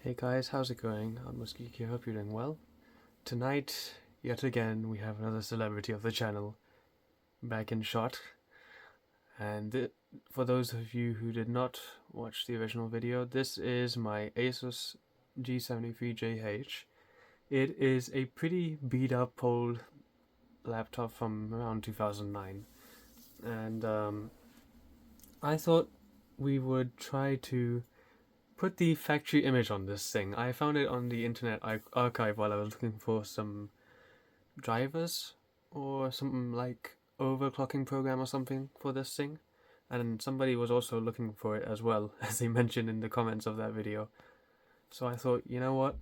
Hey guys, how's it going? I'm Muskiki, I hope you're doing well. Tonight, yet again, we have another celebrity of the channel back in shot. And for those of you who did not watch the original video, this is my Asus G73JH. It is a pretty beat up old laptop from around 2009. And I thought we would try to put the factory image on this thing. I found it on the internet archive while I was looking for some drivers or something like overclocking program or something for this thing, and somebody was also looking for it as well, as they mentioned in the comments of that video. So I thought, you know what,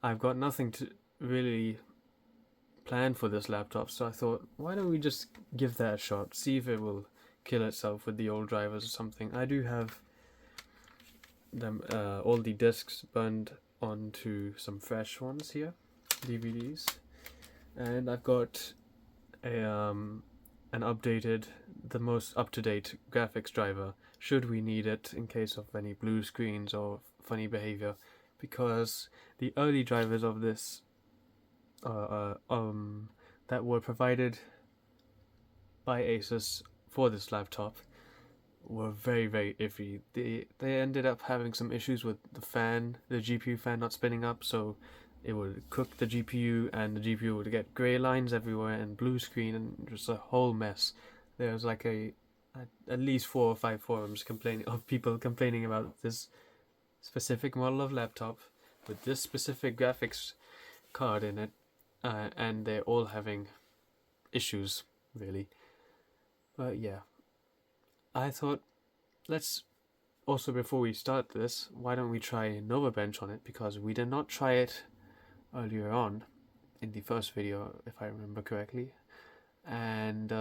I've got nothing to really plan for this laptop, so I thought, why don't we just give that a shot, see if it will kill itself with the old drivers or something. I do have them all the discs burned onto some fresh ones here, DVDs, and I've got a an updated, the most up-to-date graphics driver should we need it in case of any blue screens or funny behavior, because the early drivers of this that were provided by Asus for this laptop were very iffy. They ended up having some issues with the GPU fan not spinning up, so it would cook the GPU and the GPU would get grey lines everywhere and blue screen and just a whole mess. There was like at least 4 or 5 forums of people complaining about this specific model of laptop with this specific graphics card in it, and they're all having issues really. But yeah, I thought, let's also, before we start this, why don't we try Nova Bench on it, because we did not try it earlier on in the first video, if I remember correctly. And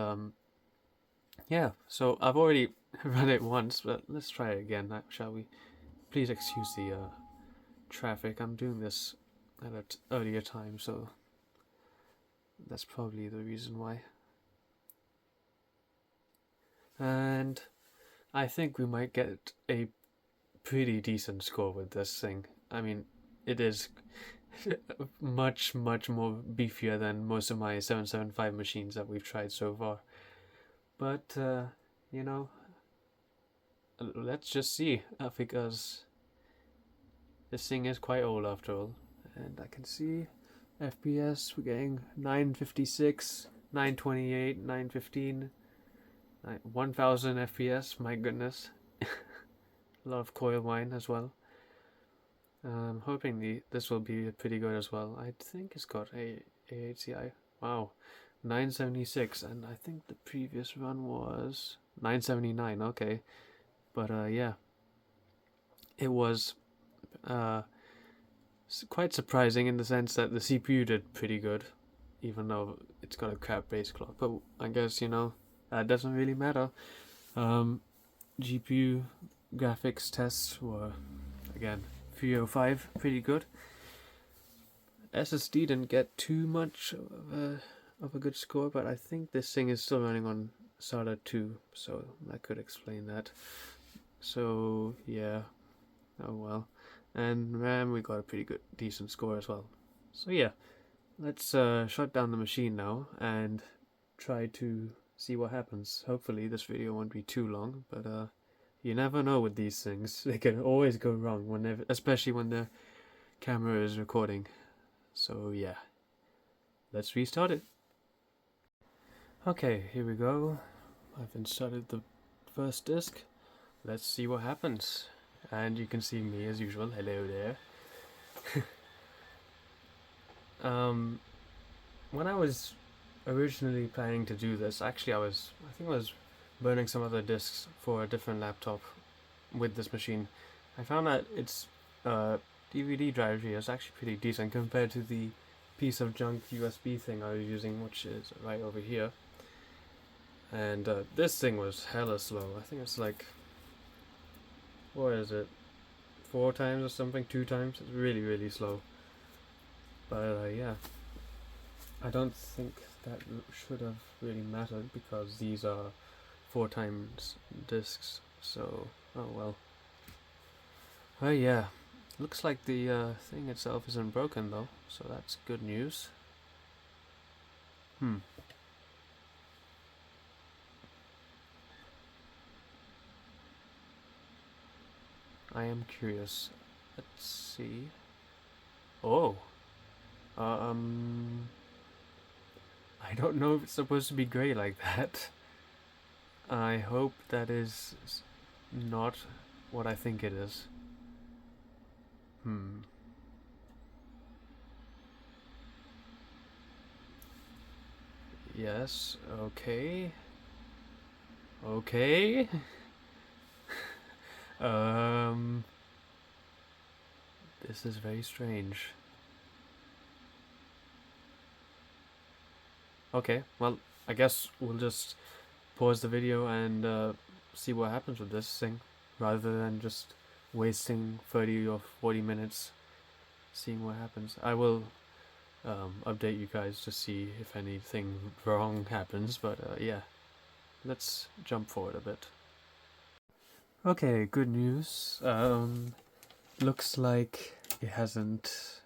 yeah, so I've already run it once, but let's try it again, shall we? Please excuse the traffic. I'm doing this at an earlier time, so that's probably the reason why. And I think we might get a pretty decent score with this thing. I mean, it is much more beefier than most of my 775 machines that we've tried so far. But, you know, let's just see, because this thing is quite old after all. And I can see FPS, we're getting 956, 928, 915, 1000 FPS, my goodness. A lot of coil whine as well. I'm hoping this will be pretty good as well. I think it's got a AHCI. Wow, 976, and I think the previous run was 979. Okay, but yeah, it was quite surprising in the sense that the CPU did pretty good, even though it's got a crap base clock. But I guess, you know, that doesn't really matter. GPU graphics tests were, again, 305, pretty good. SSD didn't get too much of a good score, but I think this thing is still running on SATA 2, so that could explain that. So yeah, oh well. And RAM, we got a pretty good, decent score as well. So yeah, let's shut down the machine now and try to see what happens. Hopefully this video won't be too long, but you never know with these things. They can always go wrong, especially when the camera is recording. So yeah, let's restart it. Okay, here we go. I've inserted the first disk. Let's see what happens. And you can see me as usual. Hello there. When I was originally planning to do this, actually I think I was burning some other discs for a different laptop with this machine. I found that its DVD drive here is actually pretty decent compared to the piece of junk USB thing I was using, which is right over here. And this thing was hella slow. I think it's like, what is it, 4 times or something, 2 times? It's really slow. But yeah, I don't think that should have really mattered because these are 4 times discs, so oh well. Oh yeah, Looks like the thing itself isn't broken though, so that's good news. I am curious. Let's see. Oh. I don't know if it's supposed to be grey like that. I hope that is not what I think it is. Yes, okay. Okay. This is very strange. Okay, well, I guess we'll just pause the video and see what happens with this thing, rather than just wasting 30 or 40 minutes seeing what happens. I will update you guys to see if anything wrong happens, but yeah, let's jump forward a bit. Okay, good news. Looks like it hasn't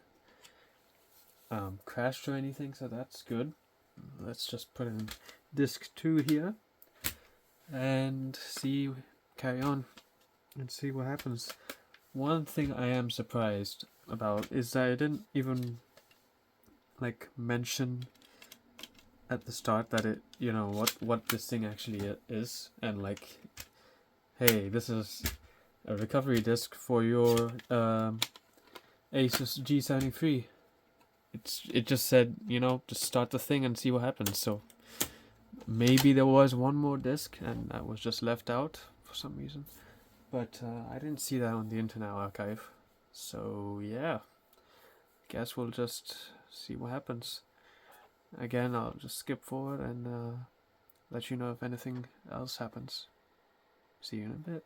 crashed or anything, so that's good. Let's just put in disk 2 here and carry on and see what happens. One thing I am surprised about is that I didn't even like mention at the start that it, you know, what this thing actually is, and like, hey, this is a recovery disk for your Asus G73. It just said, you know, just start the thing and see what happens. So maybe there was one more disk and that was just left out for some reason, but I didn't see that on the Internet Archive. So yeah, guess we'll just see what happens. Again, I'll just skip forward and let you know if anything else happens. See you in a bit.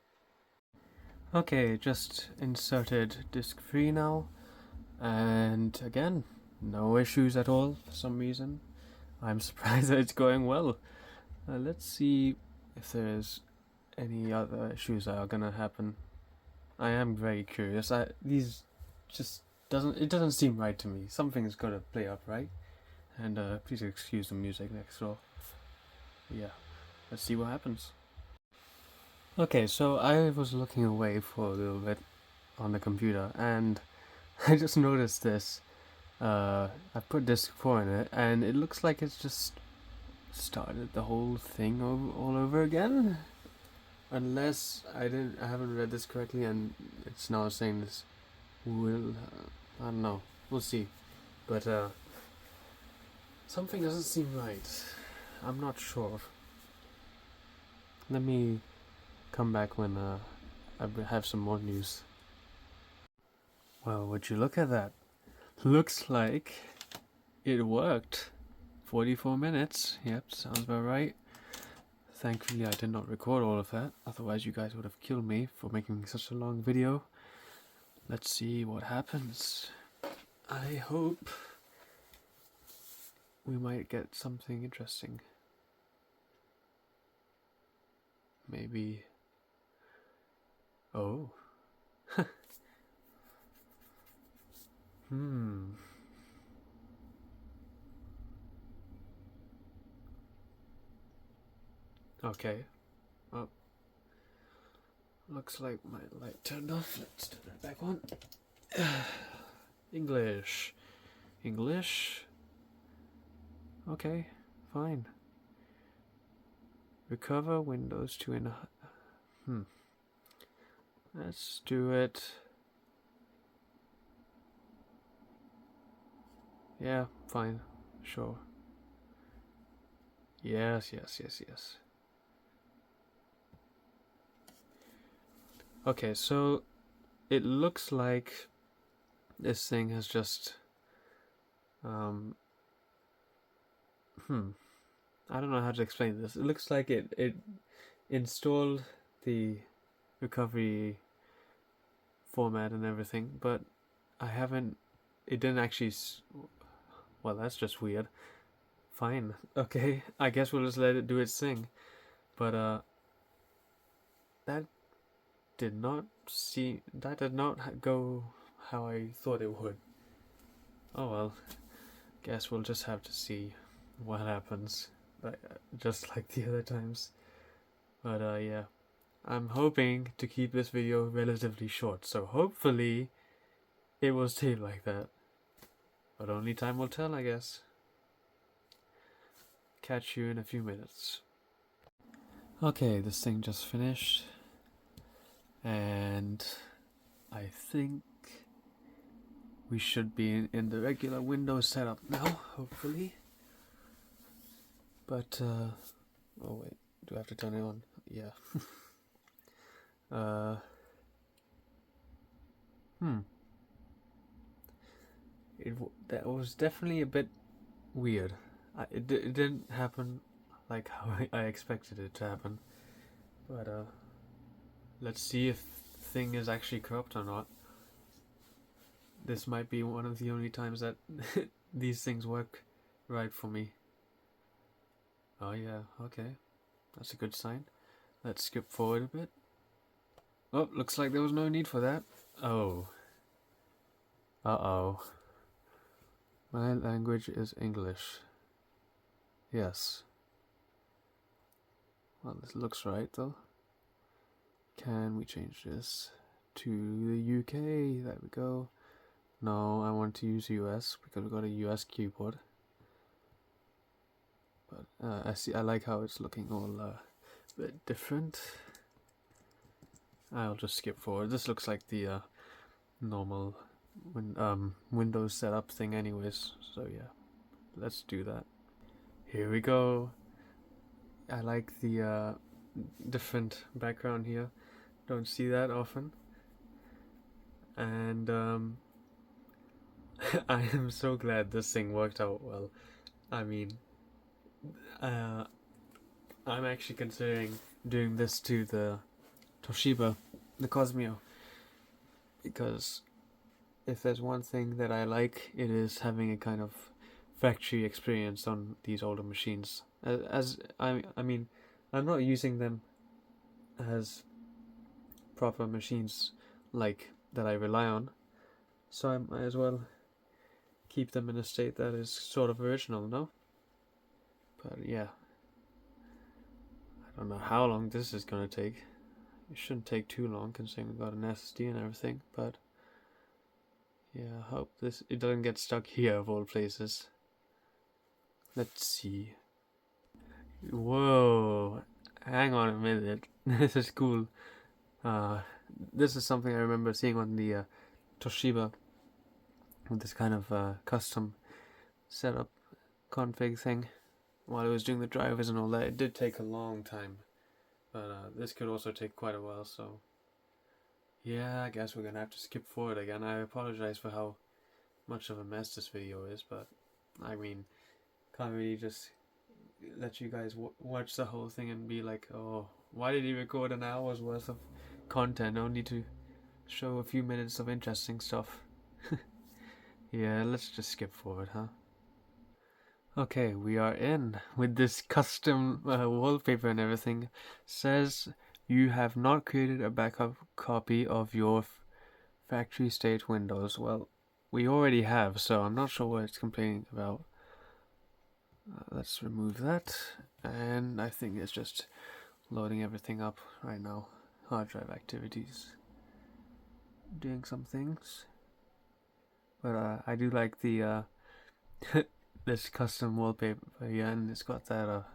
Okay, just inserted disk 3 now, and again, no issues at all for some reason. I'm surprised that it's going well. Let's see if there's any other issues that are gonna happen. I am very curious. These just doesn't seem right to me. Something's gotta play up, right? And please excuse the music next door. Yeah, let's see what happens. Okay, so I was looking away for a little bit on the computer, and I just noticed this. I put disk 4 in it, and it looks like it's just started the whole thing all over again. Unless I haven't read this correctly, and it's now saying this will. I don't know. We'll see. But something doesn't seem right. I'm not sure. Let me come back when I have some more news. Well, would you look at that? Looks like it worked. 44 minutes. Yep, sounds about right. Thankfully I did not record all of that, otherwise you guys would have killed me for making such a long video. Let's see what happens. I hope we might get something interesting. Maybe... Oh. Okay. Well, looks like my light turned off. Let's turn it back on. English. English. Okay, fine. Recover Windows 2 in a... Let's do it. Yeah, fine. Sure. Yes. Okay, so it looks like this thing has just I don't know how to explain this. It looks like it installed the recovery format and everything, but it didn't actually well, that's just weird. Fine, okay, I guess we'll just let it do its thing. But that did not go how I thought it would. Oh well, guess we'll just have to see what happens, just like the other times. But yeah, I'm hoping to keep this video relatively short, so hopefully it will stay like that. But only time will tell, I guess. Catch you in a few minutes. Okay, this thing just finished, and I think we should be in the regular Windows setup now, hopefully. But oh wait, do I have to turn it on? Yeah. That was definitely a bit weird. It didn't happen like how I expected it to happen. But let's see if the thing is actually corrupt or not. This might be one of the only times that these things work right for me. Oh yeah, okay. That's a good sign. Let's skip forward a bit. Oh, looks like there was no need for that. Oh. Uh-oh. My language is English. Yes. Well, this looks right though. Can we change this to the UK? There we go. No, I want to use US because we've got a US keyboard. But I like how it's looking all a bit different. I'll just skip forward. This looks like the normal Windows setup thing anyways, so yeah, let's do that. Here we go. I like the different background here. Don't see that often. And I am so glad this thing worked out well. I mean, I'm actually considering doing this to the Toshiba, the Qosmio, because if there's one thing that I like, it is having a kind of factory experience on these older machines. I mean, I'm not using them as proper machines like that I rely on, so I might as well keep them in a state that is sort of original, no? But yeah, I don't know how long this is gonna take. It shouldn't take too long considering we've got an SSD and everything, but yeah, I hope it doesn't get stuck here of all places. Let's see. Whoa, hang on a minute. This is cool. This is something I remember seeing on the Toshiba with this kind of custom setup config thing while I was doing the drivers and all that. It did take a long time, but this could also take quite a while, so yeah, I guess we're gonna have to skip forward again. I apologize for how much of a mess this video is, but I mean, can't really just let you guys watch the whole thing and be like, oh, why did he record an hour's worth of content only to show a few minutes of interesting stuff? Yeah, let's just skip forward, huh? Okay, we are in with this custom wallpaper and everything. Says you have not created a backup copy of your factory state Windows. Well, we already have, so I'm not sure what it's complaining about. Let's remove that, and I think it's just loading everything up right now. Hard drive activities, doing some things, but I do like the this custom wallpaper here, and it's got that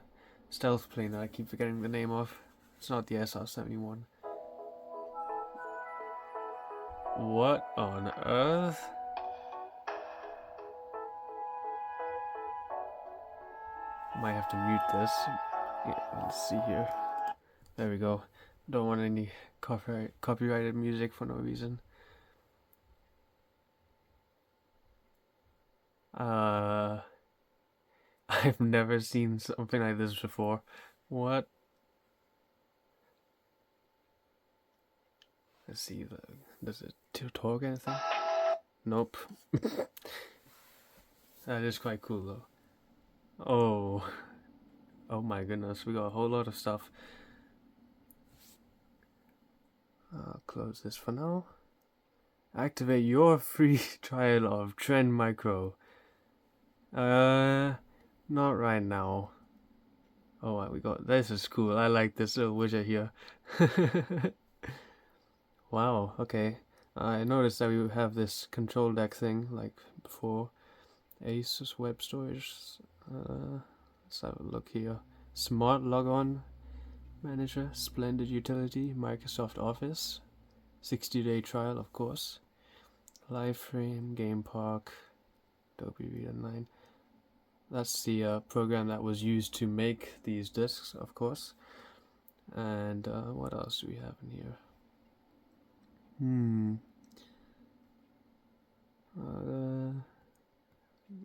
stealth plane that I keep forgetting the name of. It's not the SR-71. What on earth? Might have to mute this. Yeah, let's see here. There we go. Don't want any copyrighted music for no reason. I've never seen something like this before. What? Let's see. Does it talk anything? Nope. That is quite cool though. Oh. Oh my goodness, we got a whole lot of stuff. I'll close this for now. Activate your free trial of Trend Micro. Not right now. Oh, we got this is cool. I like this little widget here. Wow, okay. I noticed that we have this control deck thing like before. Asus web storage. Let's have a look here. Smart logon manager, splendid utility, Microsoft Office, 60-day trial, of course. Live frame, game park, Adobe Reader 9. That's the program that was used to make these discs, of course. And what else do we have in here?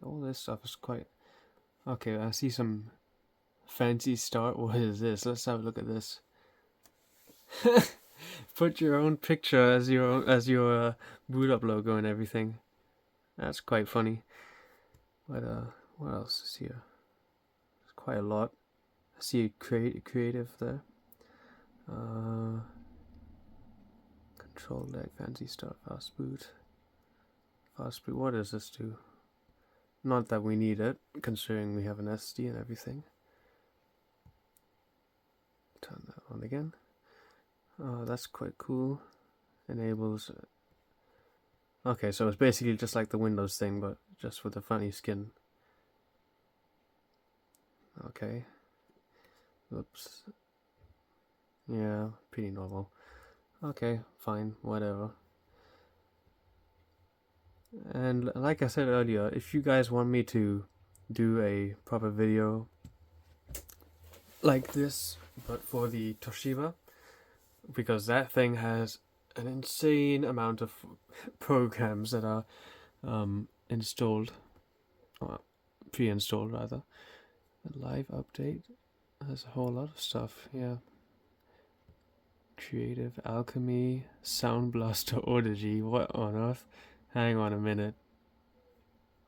All this stuff is quite okay. I see some fancy start. What is this? Let's have a look at this. Put your own picture as your boot up logo and everything. That's quite funny. But what else is here? There's quite a lot. I see creative there. Control deck, fancy start, fast boot. Fast boot. What does this do? Not that we need it, considering we have an SD and everything. Turn that on again. That's quite cool. Enables. Okay, so it's basically just like the Windows thing, but just with a funny skin. Okay. Oops. Yeah, pretty normal. Okay, fine, whatever. And like I said earlier, if you guys want me to do a proper video like this, but for the Toshiba, because that thing has an insane amount of programs that are installed, or pre-installed rather. A live update has a whole lot of stuff, yeah. Creative, Alchemy, Sound Blaster, Audigy, what on earth? Hang on a minute.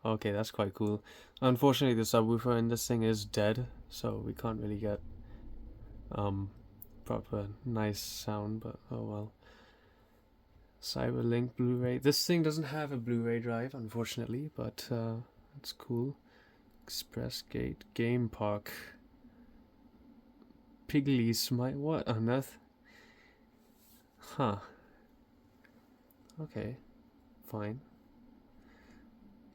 Okay, that's quite cool. Unfortunately, the subwoofer in this thing is dead, so we can't really get proper nice sound, but oh well. Cyberlink Blu-ray. This thing doesn't have a Blu-ray drive, unfortunately, but it's cool. Express Gate, Game Park, Piggly Smite. What on earth? Huh. Okay, fine.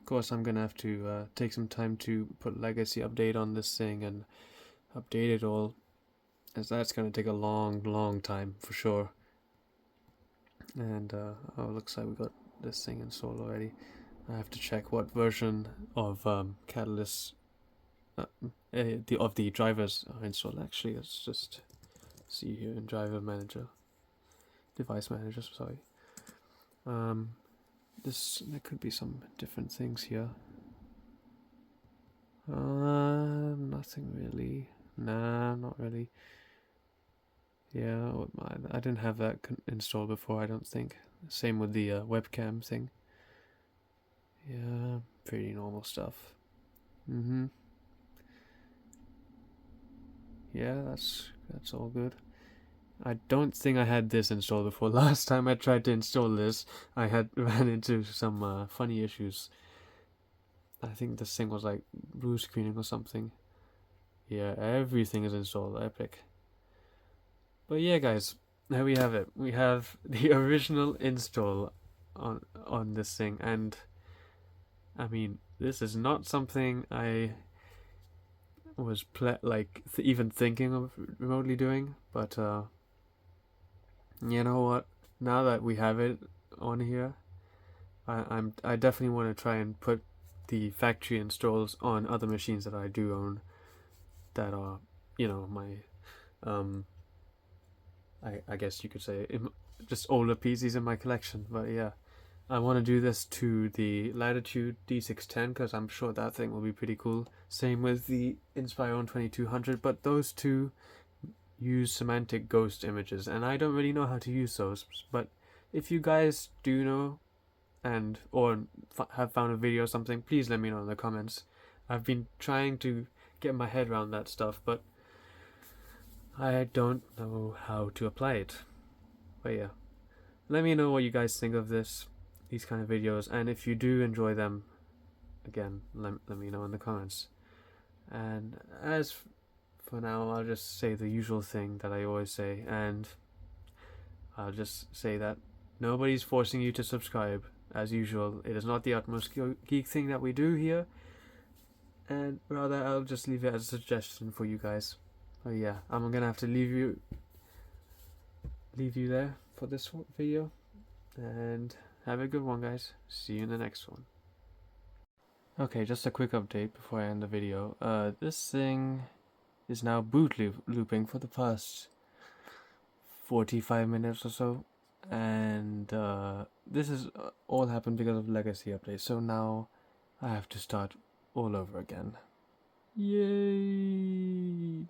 Of course, I'm gonna have to take some time to put legacy update on this thing and update it all, as that's gonna take a long time for sure. And oh, looks like we got this thing installed already. I have to check what version of Catalyst of the drivers are installed. Actually, let's just see here in driver manager, device manager. Sorry. There could be some different things here. Nothing really. Nah, not really. Yeah, I didn't have that installed before, I don't think. Same with the webcam thing. Yeah, pretty normal stuff. Yeah, that's all good. I don't think I had this installed before. Last time I tried to install this, I had ran into some funny issues. I think this thing was like blue screening or something. Yeah, everything is installed. Epic. But yeah, guys, there we have it. We have the original install on this thing, and I mean, this is not something I was even thinking of remotely doing, but you know what? Now that we have it on here, I definitely want to try and put the factory installs on other machines that I do own, that are, you know, my I guess you could say just older PCs in my collection. But yeah, I want to do this to the Latitude D610 because I'm sure that thing will be pretty cool. Same with the Inspiron 2200, but those two use semantic ghost images, and I don't really know how to use those. But if you guys do know, and or have found a video or something, please let me know in the comments. I've been trying to get my head around that stuff, but I don't know how to apply it. But yeah, let me know what you guys think of this, these kind of videos, and if you do enjoy them, again, let me know in the comments. And as for now, I'll just say the usual thing that I always say, and I'll just say that nobody's forcing you to subscribe. As usual, it is not the utmost geek thing that we do here, and rather I'll just leave it as a suggestion for you guys. Oh yeah, I'm gonna have to leave you there for this video, and have a good one, guys. See you in the next one. Okay, just a quick update before I end the video. This thing is now boot looping for the past 45 minutes or so, and this is all happened because of legacy updates, so now I have to start all over again. Yay!